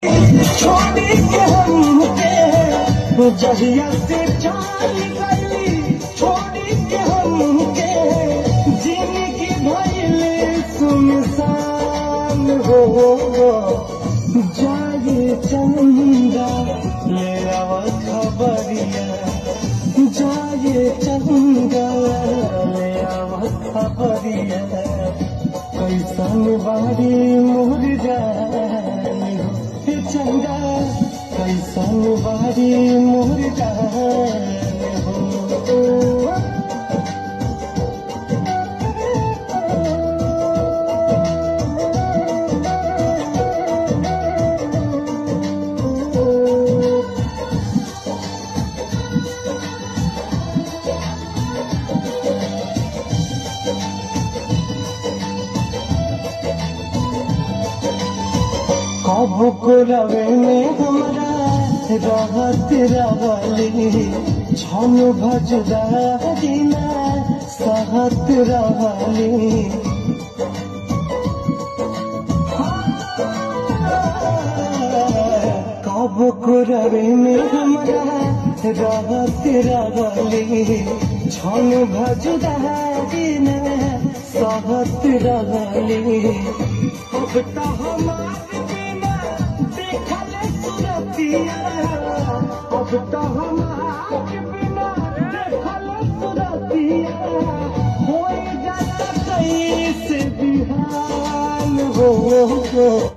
छोड़ी के हमके जहिया से चाल गई, छोड़ी के हमके जिंदगी भइल सुनसान हो। जाए चंदा ले आवा खबरिया, जाए चंदा ले आवा खबरिया, कैसन बारी मोर जान चंदा, कैसन बारी मोर जान हो। कब को रवे में हमारा रहत रहली, छन भजदा दिना सहत रहली। कब को रवे में हमारा रहत रहली, छन भजदा दिना सहत रहली। अब तो हमारे अब तो हमारे बिना देखल सुरतिया, हो जाता कैसे बिहान हो।